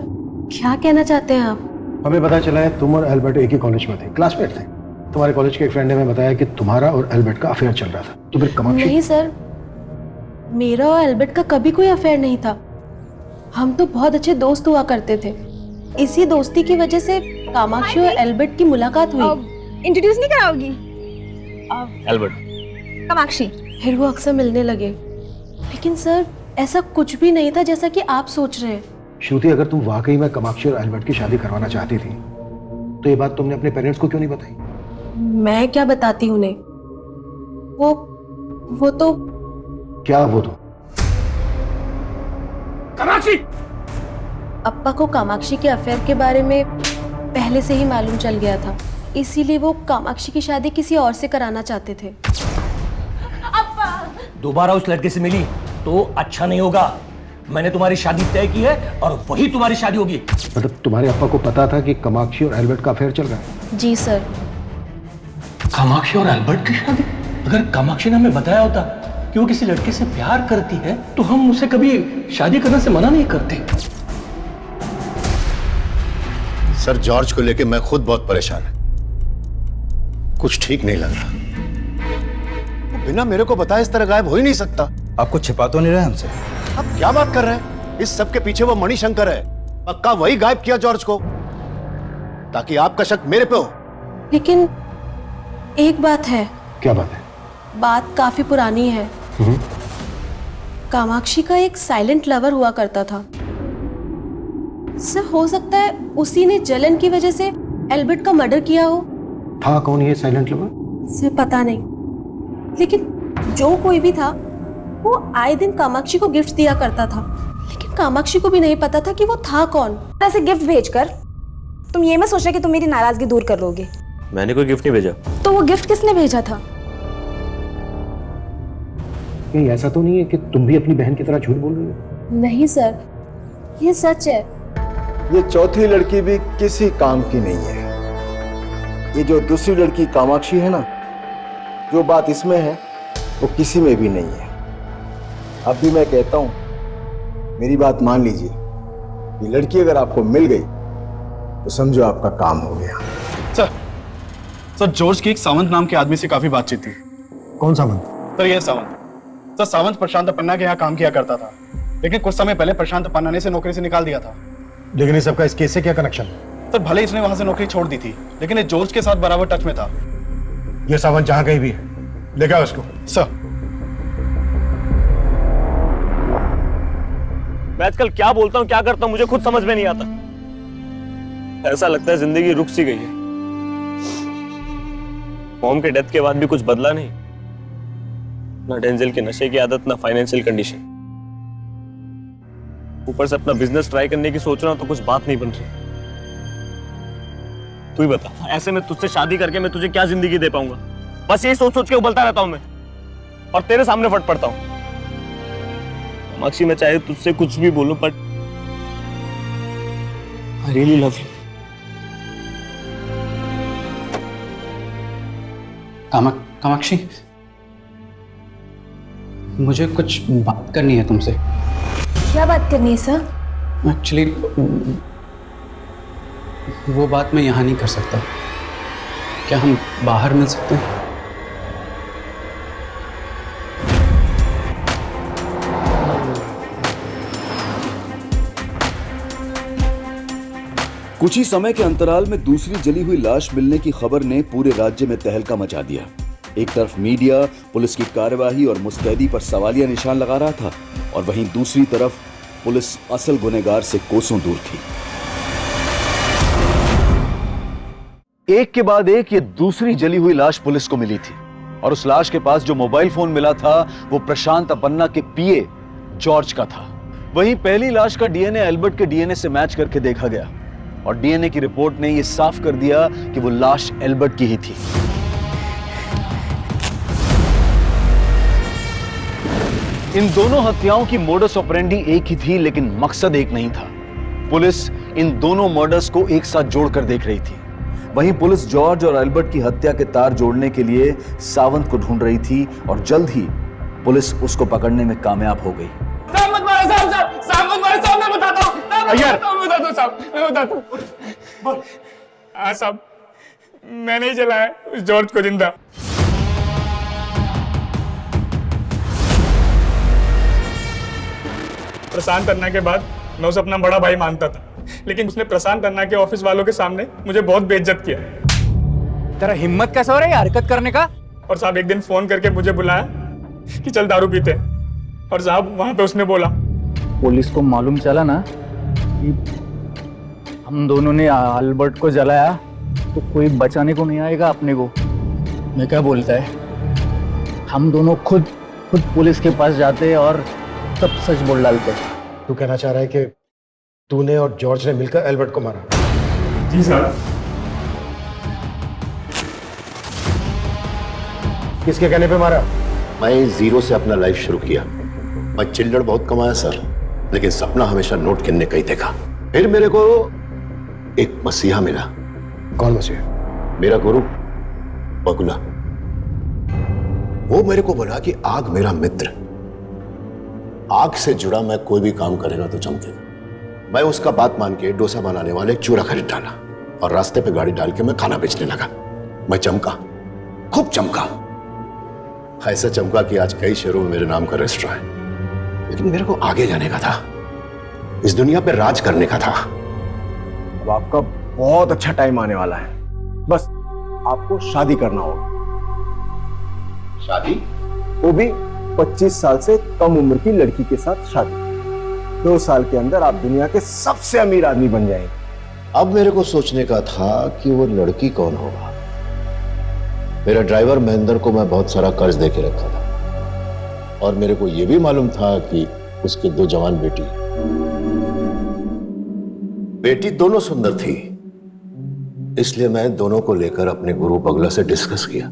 क्या कहना चाहते हैं आप? हमें पता चला है तुम और एल्बर्ट एक ही कॉलेज में थे, क्लासमेट थे। तुम्हारे कॉलेज के एक फ्रेंड ने हमें बताया कि तुम्हारा और एल्बर्ट का अफेयर चल रहा था। तो फिर कामाक्षी? नहीं सर, मेरा और एल्बर्ट का कभी कोई अफेयर नहीं था। हम तो बहुत अच्छे दोस्त हुआ करते थे। इसी दोस्ती की वजह से कामाक्षी और एल्बर्ट की मुलाकात हुई। इंट्रोड्यूस नहीं कराओगी? एल्बर्ट, कामाक्षी। फिर वो अक्सर मिलने लगे। लेकिन सर, ऐसा कुछ भी नहीं था जैसा कि आप सोच रहे हैं। श्रुति, अगर तुम वाकई में कामाक्षी और एल्बर्ट की शादी करवाना चाहती थी तो ये बात तुमने अपने पेरेंट्स को क्यों नहीं बताई? मैं क्या बताती उन्हें? वो तो क्या वो तो? कामाक्षी! अप्पा को कामाक्षी के अफेयर के बारे में पहले से ही मालूम चल गया था, इसीलिए वो कामाक्षी की शादी किसी और से कराना चाहते थे। दोबारा उस लड़के से मिली तो अच्छा नहीं होगा। मैंने तुम्हारी शादी तय की है और वही तुम्हारी शादी होगी। मतलब तुम्हारे अप्पा को पता था कि कामाक्षी और एल्बर्ट का अफेयर चल रहा है? जी सर। कामाक्षी और एल्बर्ट की शादी? अगर कामाक्षी ने हमें बताया होता कि वो किसी लड़के से प्यार करती है तो हम उसे कभी शादी करने से मना नहीं करते। सर, जॉर्ज को लेके मैं खुद बहुत परेशान है। कुछ ठीक नहीं लग रहा। वो बिना मेरे को बताए इस तरह गायब हो ही नहीं सकता। आपको छिपा तो नहीं रहे हमसे? आप क्या बात कर रहे हैं? इस सब के पीछे वो मणिशंकर है। पक्का वही गायब किया जॉर्ज को, ताकि आपका शक मेरे पे हो। लेकिन एक बात है। क्या बात है? बात काफी पुरानी है। कामाक्षी का एक साइलेंट लवर हुआ करता था। सर, हो सकता है उसी ने जलन की वजह से एल्बर्ट का मर्डर किया हो। था कौन ये साइलेंट लवर? सर पता नहीं, लेकिन जो कोई भी था वो आए दिन कामाक्षी को गिफ्ट दिया करता था। लेकिन कामाक्षी को भी नहीं पता था कि वो था कौन। ऐसे गिफ्ट भेजकर तुम ये मत सोचना कि तुम मेरी नाराजगी दूर कर लोगे। मैंने कोई गिफ्ट नहीं भेजा। तो वो गिफ्ट किसने भेजा था? कहीं ऐसा तो नहीं है कि तुम भी अपनी बहन की तरह झूठ बोल रही हो? नहीं सर, ये सच है। ये चौथी लड़की भी किसी काम की नहीं है। ये जो दूसरी लड़की कामाक्षी है ना, जो बात इसमें है वो किसी में भी नहीं है। अब भी मैं कहता हूं, मेरी बात मान लीजिए। ये लड़की अगर आपको मिल गई तो समझो आपका काम हो गया। सर, जॉर्ज की एक सावंत नाम के आदमी से काफी बातचीत थी। कौन सावंत? सर, ये सावंत। सर, सावंत प्रशांत अपन्ना के यहाँ काम किया करता था, लेकिन कुछ समय पहले प्रशांत अपन्ना ने इसे नौकरी से निकाल दिया था। लेकिन इस सबका इस केस से क्या कनेक्शन? सर, भले इसने वहां से नौकरी छोड़ दी थी, लेकिन ये जॉर्ज के साथ बराबर टच में था। ये सावंत जहां कहीं भी है, लेगा उसको। सर, मैं आजकल क्या बोलता हूँ, क्या करता हूँ, मुझे खुद समझ में नहीं आता। ऐसा लगता है जिंदगी रुक सी गई है। मॉम के डेथ के बाद भी कुछ बदला नहीं, ना डेंजल के नशे की आदत, ना फाइनेंशियल कंडीशन। ऊपर से अपना बिजनेस ट्राई करने की सोच रहा हूं तो कुछ बात नहीं बन रही। तू ही बता, ऐसे में तुझसे शादी करके मैं तुझे क्या जिंदगी दे पाऊंगा? बस यही सोच सोच के उबलता रहता हूं मैं, और तेरे सामने फट पड़ता हूं। कामाक्षी, मैं चाहे तुझसे कुछ भी बोलूं, but I really love you. Kamakshi, मुझे कुछ बात करनी है तुमसे। क्या बात करनी है सर? एक्चुअली वो बात मैं यहाँ नहीं कर सकता। क्या हम बाहर मिल सकते हैं? कुछ ही समय के अंतराल में दूसरी जली हुई लाश मिलने की खबर ने पूरे राज्य में तहलका मचा दिया। एक तरफ मीडिया पुलिस की कार्यवाही और मुस्तैदी पर सवालिया निशान लगा रहा था, और वहीं दूसरी तरफ पुलिस असल गुनहगार से कोसों दूर थी। एक के बाद एक ये दूसरी जली हुई लाश पुलिस को मिली थी, और उस लाश के पास जो मोबाइल फोन मिला था वो प्रशांत अपन्ना के पीए जॉर्ज का था। वहीं पहली लाश का डीएनए एल्बर्ट के डीएनए से मैच करके देखा गया, और डीएनए की रिपोर्ट ने यह साफ कर दिया कि वो लाश एल्बर्ट की ही थी। इन दोनों हत्याओं की मोडस ऑपरेंडी एक ही थी, लेकिन मकसद एक नहीं था। पुलिस इन दोनों मर्डर्स को एक साथ जोड़कर देख रही थी। वहीं पुलिस जॉर्ज और एल्बर्ट की हत्या के तार जोड़ने के लिए सावंत को ढूंढ रही थी, और जल्द ही पुलिस उसको पकड़ने में कामयाब हो गई। साहब, मैंने ही जलाया उस जॉर्ज को जिंदा। प्रशांत करने के बाद मैं उसे अपना बड़ा भाई मानता था, लेकिन उसने प्रशांत अन्ना के ऑफिस वालों के सामने मुझे बहुत बेइज्जत किया। तेरा हिम्मत कैसे हो रहा है हरकत करने का? और साहब एक दिन फोन करके मुझे बुलाया कि चल दारू पीते हैं। और साहब वहां पे उसने बोला, पुलिस को मालूम चला ना कि हम दोनों ने अल्बर्ट को जलाया तो कोई बचाने को नहीं आएगा अपने को। मैं क्या बोलता है, हम दोनों खुद पुलिस के पास जाते और सब सच बोल डालते। तू कहना चाह रहा है कि तूने और जॉर्ज ने मिलकर एल्बर्ट को मारा? जी सर। किसके कहने पे मारा? मैं जीरो से अपना लाइफ शुरू किया। मैं चिल्लड़ बहुत कमाया सर, लेकिन सपना हमेशा नोट गिनने का ही देखा। फिर मेरे को एक मसीहा मिला। कौन मसीहा? मेरा गुरु बगुला। वो मेरे को बोला कि आग मेरा मित्र, आग से जुड़ा मैं कोई भी काम करेगा तो चमकेगा। मैं उसका बात मान के डोसा बनाने वाले एक चूरा खरीद डाला और रास्ते पे गाड़ी डाल के मैं खाना बेचने लगा। मैं चमका, खूब चमका, ऐसा चमका कि आज कई शहरों में मेरे नाम का रेस्टोरेंट है। लेकिन मेरे को आगे जाने का था, इस दुनिया पे राज करने का था। अब आपका बहुत अच्छा टाइम आने वाला है, बस आपको शादी करना होगा। शादी? वो भी 25 साल से कम उम्र की लड़की के साथ शादी। 2 साल के अंदर आप दुनिया के सबसे अमीर आदमी बन जाएंगे। अब मेरे को सोचने का था कि वो लड़की कौन होगा। मेरा ड्राइवर महेंद्र को मैं बहुत सारा कर्ज दे के रखा था और मेरे को यह भी मालूम था कि उसके 2 जवान बेटी दोनों सुंदर थी। इसलिए मैं दोनों को लेकर अपने गुरु बगुला से डिस्कस किया।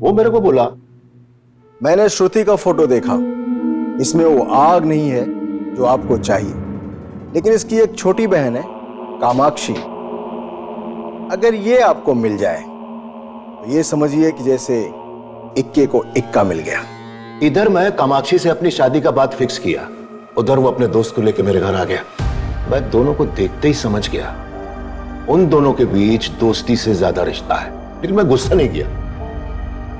वो मेरे को बोला, मैंने श्रुति का फोटो देखा, इसमें वो आग नहीं है जो आपको चाहिए, लेकिन इसकी एक छोटी बहन है कामाक्षी। अगर ये आपको मिल जाए तो ये समझिए कि जैसे इक्के को इक्का मिल गया। इधर मैं कामाक्षी से अपनी शादी का बात फिक्स किया, उधर वो अपने दोस्त को लेकर मेरे घर आ गया। मैं दोनों को देखते ही समझ गया उन दोनों के बीच दोस्ती से ज्यादा रिश्ता है। लेकिन मैं गुस्सा नहीं किया,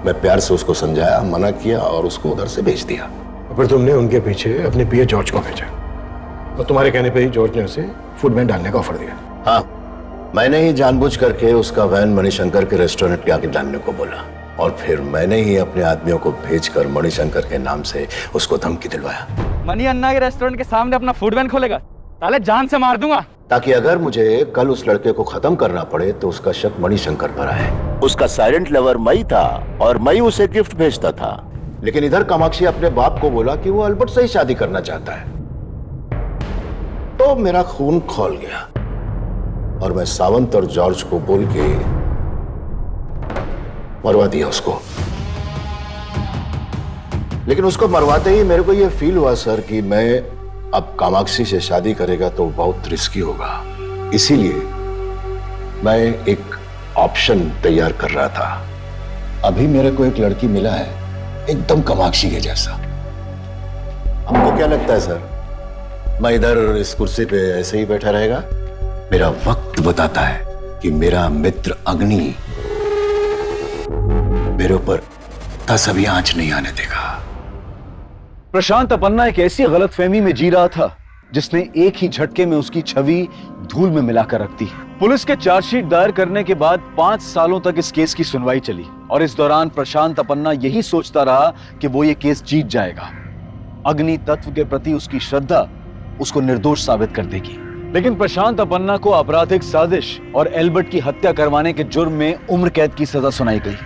मैं प्यार से उसको समझाया, मना किया और उसको उधर से भेज दिया। फिर तुमने उनके पीछे अपने पिए जॉर्ज को भेजा और तुम्हारे कहने पे ही जॉर्ज ने उसे फूड वैन डालने का ऑफर दिया। हाँ, मैंने ही जानबूझ करके उसका वैन मणिशंकर के रेस्टोरेंट के आगे डालने को बोला और फिर मैंने ही अपने आदमियों को भेजकर मणिशंकर के नाम से उसको धमकी दिलवाया। मनी अन्ना के रेस्टोरेंट के सामने अपना फूड वैन खोलेगा, ताले जान से मार दूंगा। ताकि अगर मुझे कल उस लड़के को खत्म करना पड़े तो उसका शक मणिशंकर पर आए। उसका साइलेंट लवर मई था और मई उसे गिफ्ट भेजता था। लेकिन इधर कामाक्षी अपने बाप को बोला कि वो अल्बर्ट से ही शादी करना चाहता है। तो मेरा खून खौल गया और मैं सावंत और जॉर्ज को बोल के मरवा दिया उसको। लेकिन उसको मरवाते ही मेरे को यह फील हुआ सर कि मैं अब कामाक्षी से शादी करेगा तो बहुत रिस्की होगा। इसीलिए मैं एक ऑप्शन तैयार कर रहा था। अभी मेरे को एक लड़की मिला है एकदम कामाक्षी के जैसा। आपको क्या लगता है सर, मैं इधर इस कुर्सी पे ऐसे ही बैठा रहेगा? मेरा वक्त बताता है कि मेरा मित्र अग्नि मेरे ऊपर तसभी आंच नहीं आने देगा। प्रशांत अपन्ना एक ऐसी गलतफहमी में जी रहा था जिसने एक ही झटके में उसकी छवि धूल में मिलाकर रख दी। पुलिस के चार्जशीट दायर करने के बाद 5 सालों तक इस केस की सुनवाई चली और इस दौरान प्रशांत अपन्ना यही सोचता रहा कि वो ये केस जीत जाएगा। अग्नि तत्व के प्रति उसकी श्रद्धा उसको निर्दोष साबित कर देगी। लेकिन प्रशांत अपन्ना को आपराधिक साजिश और एल्बर्ट की हत्या करवाने के जुर्म में उम्र कैद की सजा सुनाई गई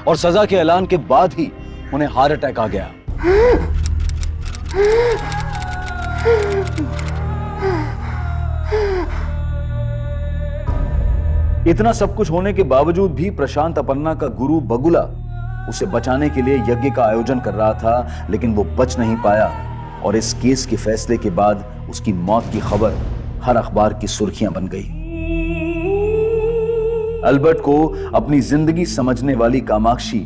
और सजा के ऐलान के बाद ही उन्हें हार्ट अटैक आ गया। इतना सब कुछ होने के बावजूद भी प्रशांत अपन्ना का गुरु बगुला उसे बचाने के लिए यज्ञ का आयोजन कर रहा था, लेकिन वो बच नहीं पाया और इस केस के फैसले के बाद उसकी मौत की खबर हर अखबार की सुर्खियां बन गई। अल्बर्ट को अपनी जिंदगी समझने वाली कामाक्षी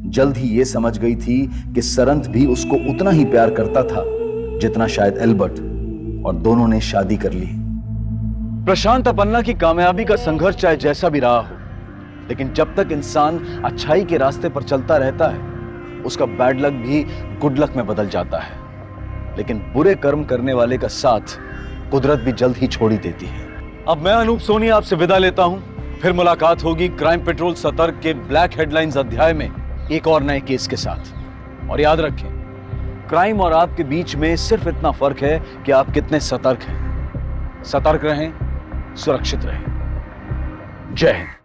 जल्द ही यह समझ गई थी कि सरंत भी उसको उतना ही प्यार करता था जितना शायद एल्बर्ट, और दोनों ने शादी कर ली। प्रशांत अपन्ना की कामयाबी का संघर्ष चाहे जैसा भी रहा हो, लेकिन जब तक इंसान अच्छाई के रास्ते पर चलता रहता है उसका बैड लक भी गुड लक में बदल जाता है। लेकिन बुरे कर्म करने वाले का साथ कुदरत भी जल्द ही छोड़ ही देती है। अब मैं अनूप सोनी आपसे विदा लेता हूं। फिर मुलाकात होगी क्राइम पेट्रोल सतर्क के ब्लैक हेडलाइंस अध्याय में एक और नए केस के साथ। और याद रखें, क्राइम और आपके बीच में सिर्फ इतना फर्क है कि आप कितने सतर्क हैं। सतर्क रहें, सुरक्षित रहें। जय हिंद।